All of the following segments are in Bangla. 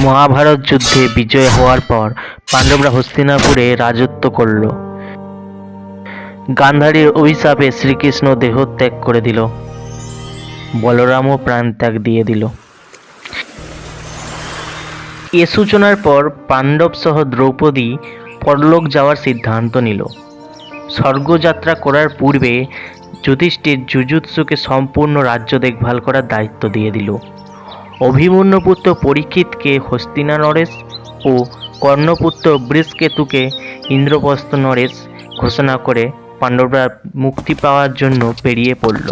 মহাভারত যুদ্ধে বিজয় হওয়ার পর পাণ্ডবরা হস্তিনাপুরে রাজত্ব করল। গান্ধারীর অভিশাপে শ্রীকৃষ্ণ দেহত্যাগ করে দিল, বলরামও প্রাণত্যাগ দিয়ে দিল। এ সূচনার পর পাণ্ডব সহ দ্রৌপদী পরলোক যাওয়ার সিদ্ধান্ত নিল। স্বর্গযাত্রা করার পূর্বে যুধিষ্ঠির যুযুৎসুকে সম্পূর্ণ রাজ্য দেখভাল করার দায়িত্ব দিয়ে দিল। অভিমন্যুপুত্র পরীক্ষিতকে হস্তিনা নরেশ ও কর্ণপুত্র বৃষকেতুকে ইন্দ্রপ্রস্থ নরেশ ঘোষণা করে পাণ্ডবরা মুক্তি পাওয়ার জন্য বেরিয়ে পড়ল।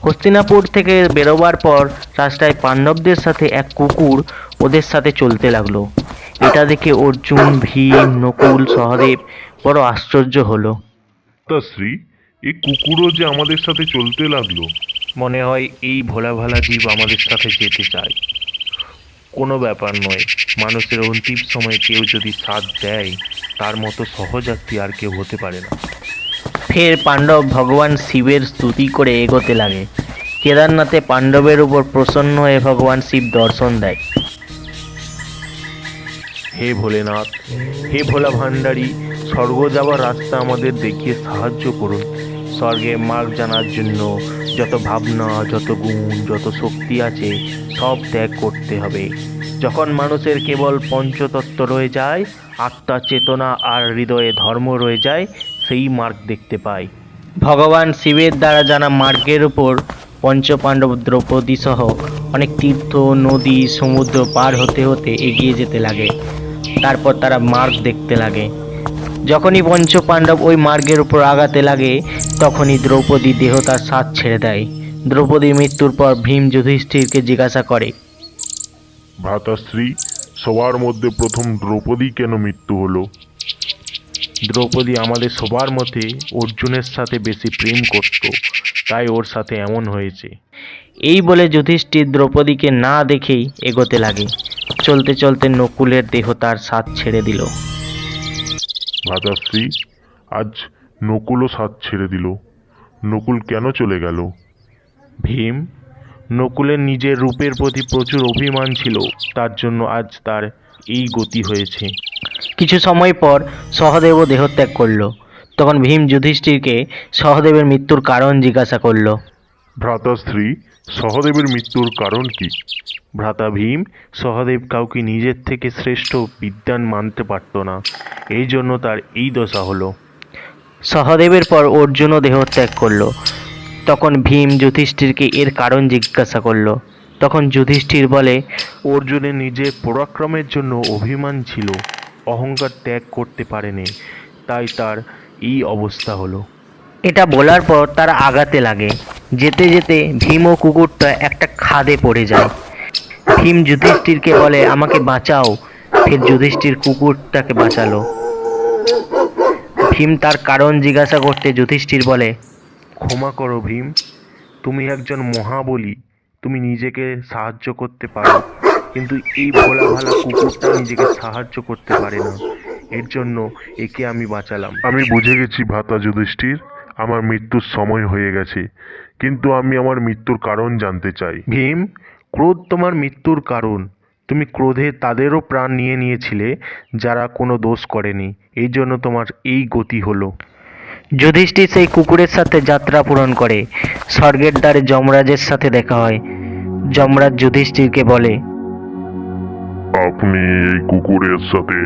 হস্তিনাপুর থেকে বেরোবার পর রাস্তায় পাণ্ডবদের সাথে এক কুকুর ওদের সাথে চলতে লাগলো। এটা দেখে অর্জুন, ভীম, নকুল, সহদেব বড় আশ্চর্য হলো। তা শ্রী, এই কুকুরও যে আমাদের সাথে চলতে লাগলো। মনে হয় এই ভোলা ভালা জীব আমাদের সাথে যেতে চায়। কোনো ব্যাপার নয়, মানুষের অন্তিম সময়ে কেউ যদি সাথ দেয়, তার মতো সহযাত্রী আর কেউ হতে পারে না। ফের পাণ্ডব ভগবান শিবের স্তুতি করে এগোতে লাগে। কেদারনাথে পাণ্ডবের উপর প্রসন্ন হয়ে ভগবান শিব দর্শন দেয়। হে ভোলেনাথ, হে ভোলা ভাণ্ডারী, স্বর্গ যাওয়ার রাস্তা আমাদের দেখিয়ে সাহায্য করুন। স্বর্গে মার্গ জানার জন্য যত ভাবনা, যত গুণ, যত শক্তি আছে সব ত্যাগ করতে হবে। যখন মানুষের কেবল পঞ্চতত্ত্ব রয়ে যায়, আত্মা, চেতনা আর হৃদয়ে ধর্ম রয়ে যায়, সেই মার্গ দেখতে পাই। ভগবান শিবের দ্বারা জানা মার্গের উপর পঞ্চপাণ্ডব দ্রৌপদী সহ অনেক তীর্থ, নদী, সমুদ্র পার হতে হতে এগিয়ে যেতে লাগে। তারপর তারা মার্গ দেখতে লাগে। যখনই পঞ্চপাণ্ডব ওই মার্গের উপর আগাতে লাগে, তখনই দ্রৌপদী দেহ তার সাথ ছেড়ে দেয়। দ্রৌপদীর মৃত্যুর পর ভীম যুধিষ্ঠিরকে জিজ্ঞাসা করে, ভ্রাতাশ্রী, সবার মধ্যে প্রথম দ্রৌপদী কেন মৃত্যু হলো? দ্রৌপদী আমাদের সবার মতে অর্জুনের সাথে বেশি প্রেম করত, তাই ওর সাথে এমন হয়েছে। এই বলে যুধিষ্ঠির দ্রৌপদীকে না দেখেই এগোতে লাগে। চলতে চলতে নকুলের দেহ তার সাথ ছেড়ে দিল। ভ্রাতাশ্রী, আজ নকুলও সাথ ছেড়ে দিল। নকুল কেন চলে গেল? ভীম, নকুলের নিজের রূপের প্রতি প্রচুর অভিমান ছিল, তার জন্য আজ তার এই গতি হয়েছে। কিছু সময় পর সহদেবও দেহত্যাগ করল। তখন ভীম যুধিষ্ঠিরকে সহদেবের মৃত্যুর কারণ জিজ্ঞাসা করল। ভ্রাতাশ্রী, সহদেবের মৃত্যুর কারণ কি? ভ্রাতা ভীম, সহদেব কাউকে নিজের থেকে শ্রেষ্ঠ বিদ্বান মানতে পারত না, এই জন্য তার এই দশা হলো। সহদেবের পর অর্জুনও দেহত্যাগ করল। তখন ভীম যুধিষ্ঠিরকে এর কারণ জিজ্ঞাসা করল। তখন যুধিষ্ঠির বলে, অর্জুনের নিজের পরাক্রমের জন্য অভিমান ছিল, অহংকার ত্যাগ করতে পারেনি, তাই তার এই অবস্থা হলো। এটা বলার পর তারা আগাতে লাগে। যেতে যেতে ভীম ও কুকুরটা একটা খাদে পড়ে যায়। ভীম যুধিষ্ঠিরকে বলে, আমাকে বাঁচাও। ফের যুধিষ্ঠির কুকুরটাকে বাঁচালো। ভীম তার কারণ জিজ্ঞাসা করতে যুধিষ্ঠির বলে, ক্ষমা করো ভীম, তুমি একজন মহাবলী, তুমি নিজেকে সাহায্য করতে পারো, কিন্তু এই ভোলা ভালা কুকুরটা নিজেকে সাহায্য করতে পারে না, এর জন্য একে আমি বাঁচালাম। আমি বুঝে গেছি ভ্রাতা যুধিষ্ঠির, আমার মৃত্যুর সময় হয়ে গেছে, কিন্তু আমি আমার মৃত্যুর কারণ জানতে চাই। ভীম, ক্রোধ তোমার মৃত্যুর কারণ। তুমি ক্রোধে তাদেরও প্রাণ নিয়ে নিয়েছিলে যারা কোনো দোষ করেনি, এই জন্য তোমার এই গতি হলো। যুধিষ্ঠির সেই কুকুরের সাথে যাত্রা পূরণ করে। স্বর্গের দ্বারে যমরাজের সাথে দেখা হয়। যমরাজ যুধিষ্ঠিরকে বলে, আপনি এই কুকুরের সাথে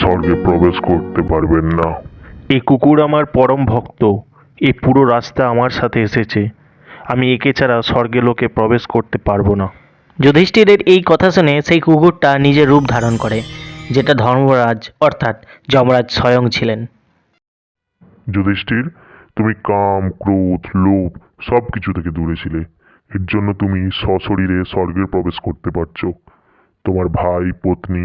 স্বর্গে প্রবেশ করতে পারবেন না। এই কুকুর আমার পরম ভক্ত, এই পুরো রাস্তা আমার সাথে এসেছে, আমি একে ছাড়া স্বর্গে লোকে প্রবেশ করতে পারবো না। যুধিষ্ঠিরের এই কথা শুনে সেই কুকুরটা নিজের রূপ ধারণ করে, যেটা ধর্মরাজ অর্থাৎ যমরাজ স্বয়ং ছিলেন। যুধিষ্ঠির, তুমি কাম, ক্রোধ, লোভ সব কিছু থেকে দূরে ছিলে। এর জন্য তুমি সশরীরে স্বর্গে প্রবেশ করতে পারছো। তোমার ভাই, পত্নী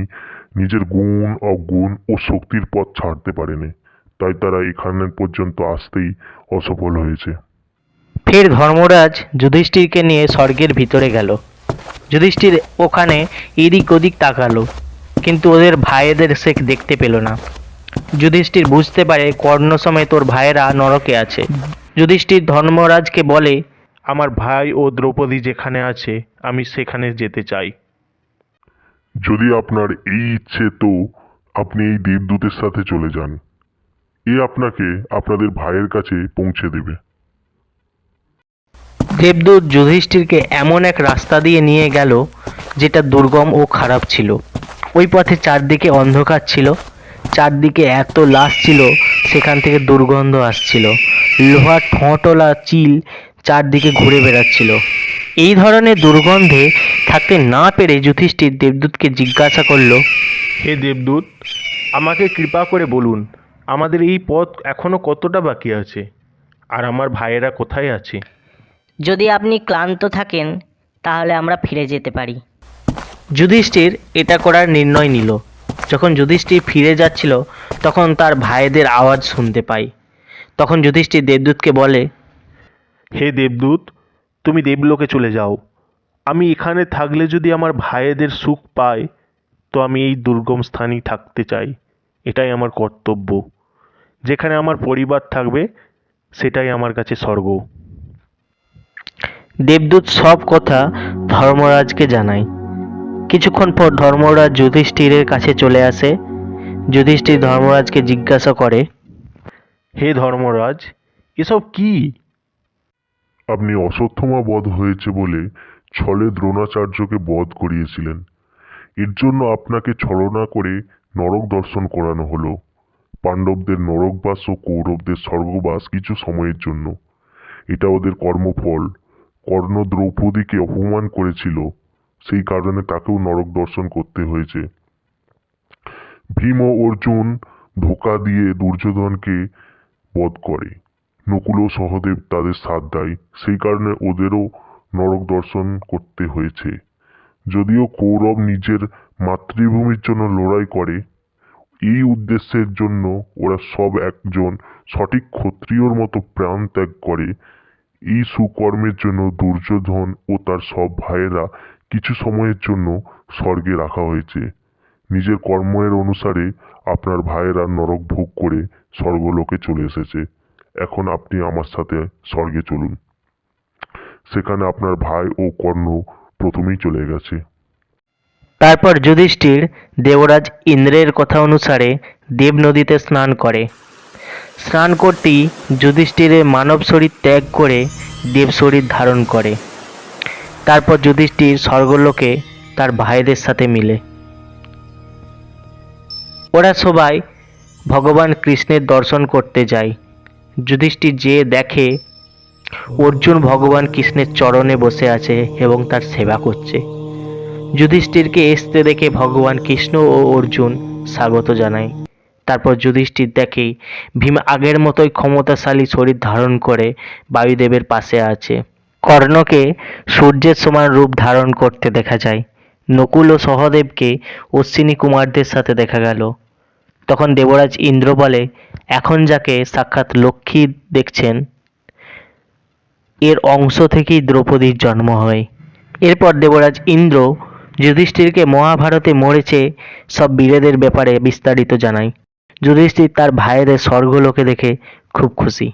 নিজের গুণ, অগুণ ও শক্তির পথ ছাড়তে পারেনি, তাই তারা এখানে পর্যন্ত আসতেই অসফল হয়েছে। ফের ধর্মরাজ যুধিষ্ঠিরকে নিয়ে স্বর্গের ভিতরে গেল। যুধিষ্ঠির ওখানে এদিক ওদিক তাকালো, কিন্তু ওদের ভাইদের সে দেখতে পেল না। যুধিষ্ঠির বুঝতে পারে কর্ণ সমেত তোর ভাইয়েরা নরকে আছে। যুধিষ্ঠির ধর্মরাজকে বলে, আমার ভাই ও দ্রৌপদী যেখানে আছে আমি সেখানে যেতে চাই। যদি আপনার এই ইচ্ছে তো আপনি এই দেবদূতের সাথে চলে যান। এ আপনাকে আপনাদের ভাইয়ের কাছে পৌঁছে দেবে। দেবদূত যুধিষ্ঠিরকে এমন এক রাস্তা দিয়ে নিয়ে গেল যেটা দুর্গম ও খারাপ ছিল। ওই পথে চারদিকে অন্ধকার ছিল, চারদিকে এত লাশ ছিল, সেখান থেকে দুর্গন্ধ আসছিল। লোহার ঠোঁটওয়ালা চিল চারদিকে ঘুরে বেড়াচ্ছিল। এই ধরনের দুর্গন্ধে থাকতে না পেরে যুধিষ্ঠির দেবদূতকে জিজ্ঞাসা করলো, হে দেবদূত, আমাকে কৃপা করে বলুন, আমাদের এই পথ এখনো কতটা বাকি আছে, আর আমার ভাইয়েরা কোথায় আছে? যদি আপনি ক্লান্ত থাকেন তাহলে আমরা ফিরে যেতে পারি। যুধিষ্ঠির এটা করার নির্ণয় নিল। যখন যুধিষ্ঠির ফিরে যাচ্ছিল তখন তার ভাইদের আওয়াজ শুনতে পায়। তখন যুধিষ্ঠির দেবদূতকে বলে, হে দেবদূত, তুমি দেবলোকে চলে যাও। আমি এখানে থাকলে যদি আমার ভাইয়েদের সুখ পায়, তো আমি এই দুর্গম স্থানেই থাকতে চাই। এটাই আমার কর্তব্য। যেখানে আমার পরিবার থাকবে সেটাই আমার কাছে স্বর্গ। দেবদূত সব কথা ধর্মরাজকে জানায়। কিছুক্ষণ পর ধর্মরাজ যুধিষ্ঠিরের কাছে চলে আসে। যুধিষ্ঠির ধর্মরাজকে জিজ্ঞাসা করে, হে ধর্মরাজ, এসব কি? আপনি অশ্বত্থমা বধ হয়েছে বলে ছলে দ্রোণাচার্যকে বধ করিয়েছিলেন। এর জন্য আপনাকে ছলনা করে নরক দর্শন করানো হলো। পাণ্ডবদের নরকবাস ও কৌরবদের স্বর্গবাস কিছু সময়ের জন্য। এটা ওদের কর্মফল। কর্ণ দ্রৌপদীকে অপমান করেছিল, সেই কারণে তাকেও নরক দর্শন করতে হয়েছে। ভীম ও অর্জুন ধোঁকা দিয়ে দুর্যোধনকে বধ করে। নকুল ও সহদেব তাদের সাথ দেয়, সেই কারণে ওদেরও নরক দর্শন করতে হয়েছে। যদিও কৌরব নিজের মাতৃভূমির জন্য লড়াই করে, এই উদ্দেশ্যের জন্য ওরা সব একজন সঠিক ক্ষত্রিয়র মতো প্রাণ ত্যাগ করে। এই সুকর্মের জন্য দুর্যোধন ও তার সব ভাইয়েরা কিছু সময়ের জন্য স্বর্গে রাখা হয়েছে। নিজের কর্মের অনুসারে আপনার ভাইয়েরা নরক ভোগ করে স্বর্গলোকে চলে এসেছে। এখন আপনি আমার সাথে স্বর্গে চলুন। সেখানে আপনার ভাই ও কর্ণ প্রথমেই চলে গেছে। তারপর যুধিষ্ঠির দেবরাজ ইন্দ্রের কথা অনুসারে দেব নদীতে স্নান করে। স্নান করতেই যুধিষ্ঠিরের মানব শরীর ত্যাগ করে দেব শরীর ধারণ করে। তারপর যুধিষ্ঠির স্বর্গলোকে তার ভাইদের সাথে মিলে। ওরা সবাই ভগবান কৃষ্ণের দর্শন করতে যায়। যুধিষ্ঠির যেয়ে দেখে অর্জুন ভগবান কৃষ্ণের চরণে বসে আছে এবং তার সেবা করছে। যুধিষ্ঠিরকে আসতে দেখে ভগবান কৃষ্ণ ও অর্জুন স্বাগত জানায়। তারপর যুধিষ্ঠির দেখে ভীম আগের মতোই ক্ষমতাশালী শরীর ধারণ করে বায়ুদেবের পাশে আছে। কর্ণকে সূর্যের সমান রূপ ধারণ করতে দেখা যায়। নকুল ও সহদেবকে অশ্বিনী কুমারদের সাথে দেখা গেল। তখন দেবরাজ ইন্দ্র বলে, এখন যাকে সাক্ষাৎ লক্ষ্মী দেখছেন, এর অংশ থেকেই দ্রৌপদীর জন্ম হয়। এরপর দেবরাজ ইন্দ্র যুধিষ্ঠিরকে মহাভারতে মরেছে সব বীরেদের ব্যাপারে বিস্তারিত জানায়। যুধিষ্ঠির তার ভাইয়েদের স্বর্গলোকে দেখে খুব খুশি।